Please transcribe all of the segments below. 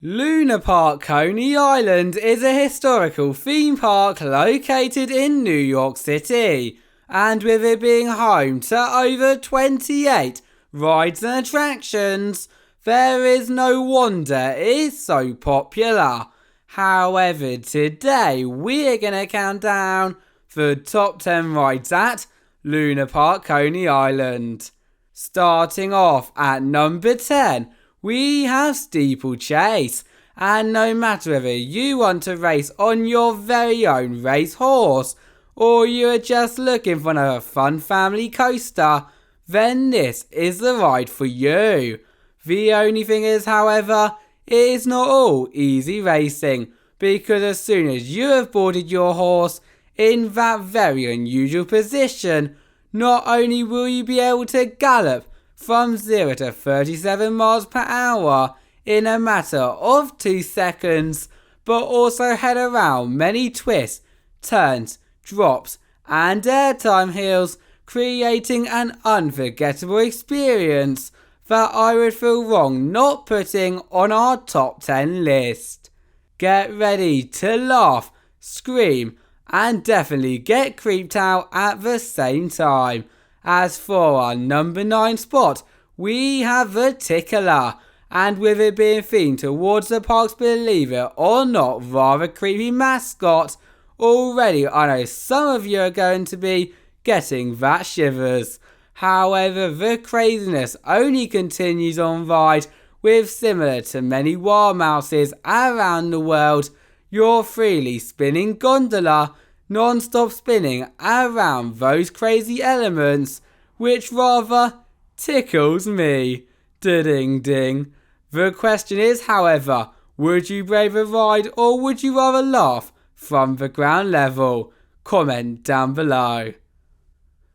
Luna Park Coney Island is a historical theme park located in New York City, and with it being home to over 28 rides and attractions, there is no wonder it is so popular. However, today we're going to count down the top 10 rides at Luna Park Coney Island. Starting off at number 10, we have Steeplechase, and no matter whether you want to race on your very own race horse or you are just looking for another fun family coaster, then this is the ride for you. The only thing is, however, it is not all easy racing, because as soon as you have boarded your horse in that very unusual position, not only will you be able to gallop from 0 to 37 miles per hour in a matter of 2 seconds, but also head around many twists, turns, drops and airtime hills, creating an unforgettable experience that I would feel wrong not putting on our top 10 list. Get ready to laugh, scream and definitely get creeped out at the same time. As for our number 9 spot, we have the Tickler, and with it being themed towards the park's, believe it or not, rather creepy mascot, already I know some of you are going to be getting that shivers. However, the craziness only continues on ride, with, similar to many wild mouses around the world, your freely spinning gondola non-stop spinning around those crazy elements, which rather tickles me. Ding ding. The question is, however, would you brave a ride or would you rather laugh from the ground level? Comment down below.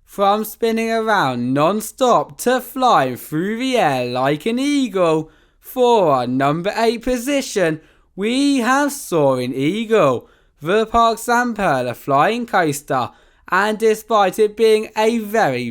From spinning around non-stop to flying through the air like an eagle, for our number 8 position, we have Soarin Eagle, the park's Zamperla flying coaster, and despite it being a very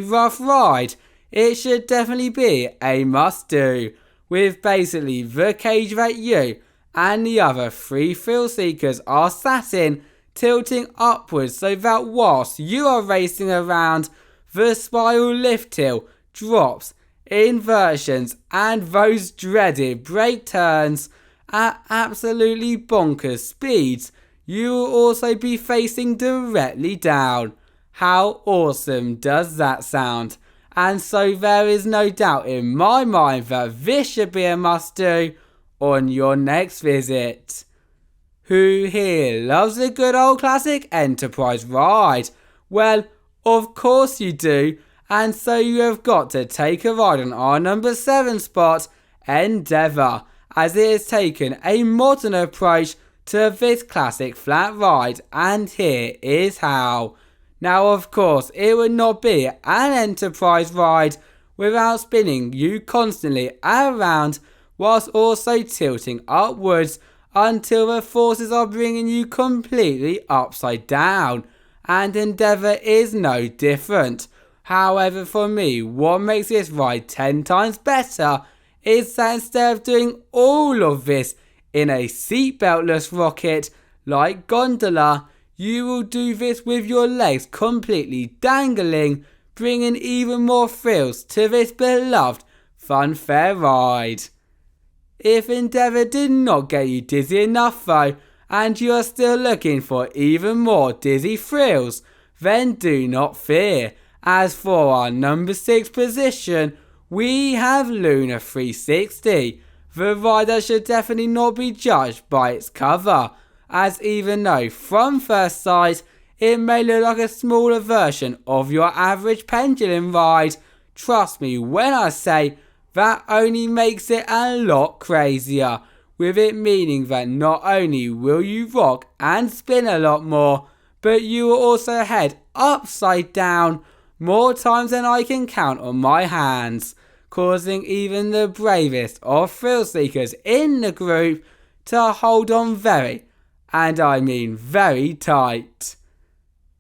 rough ride, it should definitely be a must-do, with basically the cage that you and the other 3 thrill seekers are sat in tilting upwards, so that whilst you are racing around, the spiral lift hill, drops, inversions and those dreaded brake turns at absolutely bonkers speeds, you will also be facing directly down. How awesome does that sound? And so there is no doubt in my mind that this should be a must-do on your next visit. Who here loves a good old classic Enterprise ride? Well, of course you do, and so you have got to take a ride on our number 7 spot, Endeavour, as it has taken a modern approach to this classic flat ride, and here is how. Now, of course, it would not be an Enterprise ride without spinning you constantly around whilst also tilting upwards until the forces are bringing you completely upside down, and Endeavour is no different. However, for me, what makes this ride 10 times better is that instead of doing all of this in a seatbeltless rocket like gondola, you will do this with your legs completely dangling, bringing even more thrills to this beloved funfair ride. If Endeavour did not get you dizzy enough though, and you are still looking for even more dizzy thrills, then do not fear. As for our number 6 position, we have Luna 360. The ride that should definitely not be judged by its cover, as even though from first sight it may look like a smaller version of your average pendulum ride, trust me when I say that only makes it a lot crazier, with it meaning that not only will you rock and spin a lot more, but you will also head upside down more times than I can count on my hands, causing even the bravest of thrill seekers in the group to hold on very, and I mean very tight.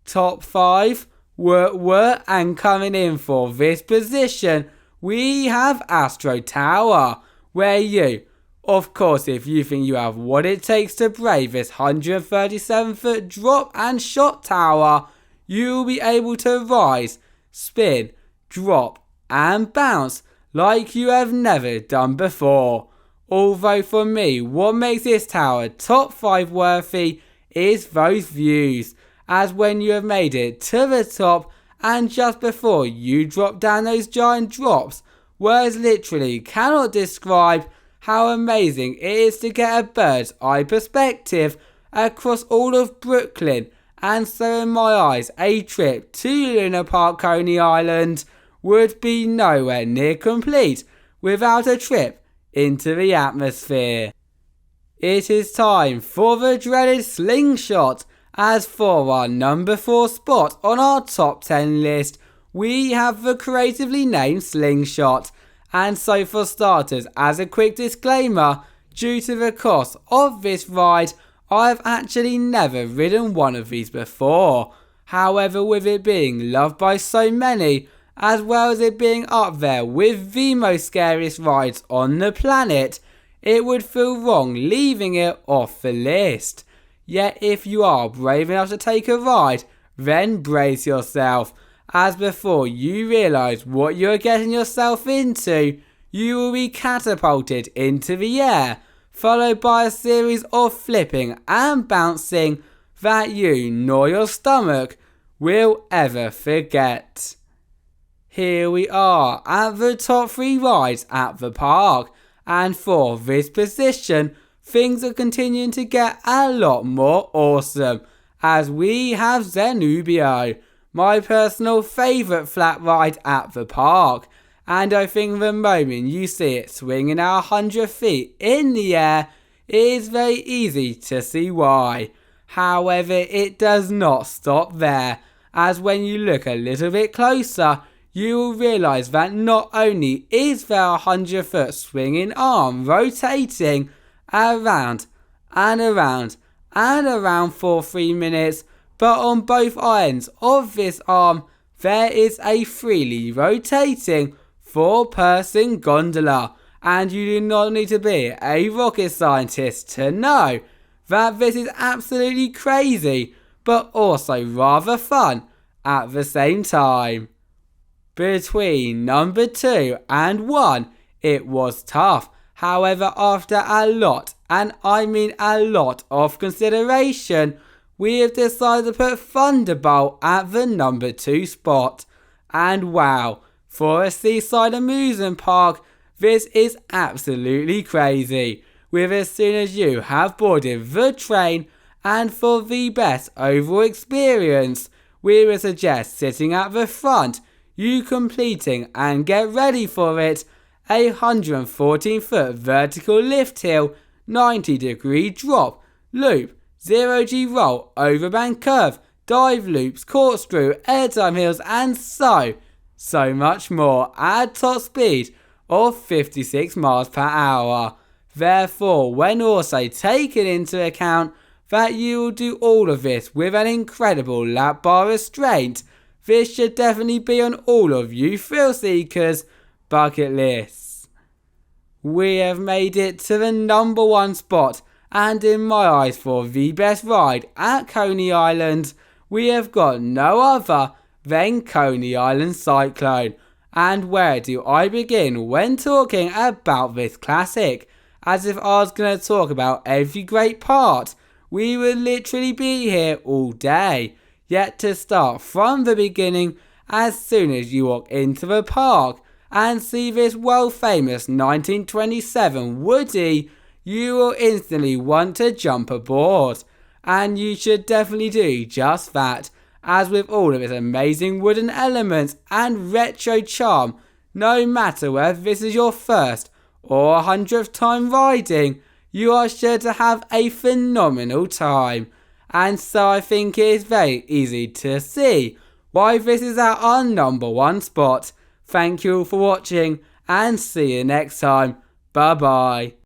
Top 5, and coming in for this position, we have Astro Tower, where you, Of course, if you think you have what it takes to brave this 137-foot drop and shot tower, you will be able to rise, spin, drop and bounce like you have never done before. Although for me, what makes this tower top 5 worthy is those views, as when you have made it to the top and just before you drop down those giant drops, words literally cannot describe how amazing it is to get a bird's eye perspective across all of Brooklyn. And so in my eyes, a trip to Luna Park Coney Island would be nowhere near complete without a trip into the atmosphere. It is time for the dreaded Sling Shot, as for our number 4 spot on our top 10 list, we have the creatively named Sling Shot. And so for starters, as a quick disclaimer, due to the cost of this ride, I have actually never ridden one of these before. However, with it being loved by so many, as well as it being up there with the most scariest rides on the planet, it would feel wrong leaving it off the list. Yet if you are brave enough to take a ride, then brace yourself, as before you realise what you are getting yourself into, you will be catapulted into the air, followed by a series of flipping and bouncing that you nor your stomach will ever forget. Here we are at the top 3 rides at the park, and for this position, things are continuing to get a lot more awesome, as we have Zenobio, my personal favourite flat ride at the park, and I think the moment you see it swinging at 100 feet in the air, it is very easy to see why. However, it does not stop there, as when you look a little bit closer, you will realise that not only is there a 100-foot swinging arm rotating around and around and around for 3 minutes, but on both ends of this arm there is a freely rotating 4-person gondola, and you do not need to be a rocket scientist to know that this is absolutely crazy but also rather fun at the same time. Between number 2 and 1, it was tough. However, after a lot, and I mean a lot of consideration, we have decided to put Thunderbolt at the number 2 spot. And wow, for a seaside amusement park, this is absolutely crazy. With as soon as you have boarded the train, and for the best overall experience, we would suggest sitting at the front, you completing and get ready for it, a 114-foot vertical lift hill, 90-degree drop, loop, 0G roll, overbank curve, dive loops, corkscrew, airtime hills and so much more at top speed of 56 miles per hour. Therefore, when also taking into account that you will do all of this with an incredible lap bar restraint, this should definitely be on all of you thrill seekers' bucket lists. We have made it to the number 1 spot, and in my eyes for the best ride at Coney Island, we have got no other than Coney Island Cyclone. And where do I begin when talking about this classic? As if I was going to talk about every great part, we would literally be here all day. Yet to start from the beginning, as soon as you walk into the park and see this world famous 1927 Woody, you will instantly want to jump aboard. And you should definitely do just that, as with all of its amazing wooden elements and retro charm, no matter whether this is your first or 100th time riding, you are sure to have a phenomenal time. And so I think it is very easy to see why this is at our number 1 spot. Thank you all for watching and see you next time. Bye bye.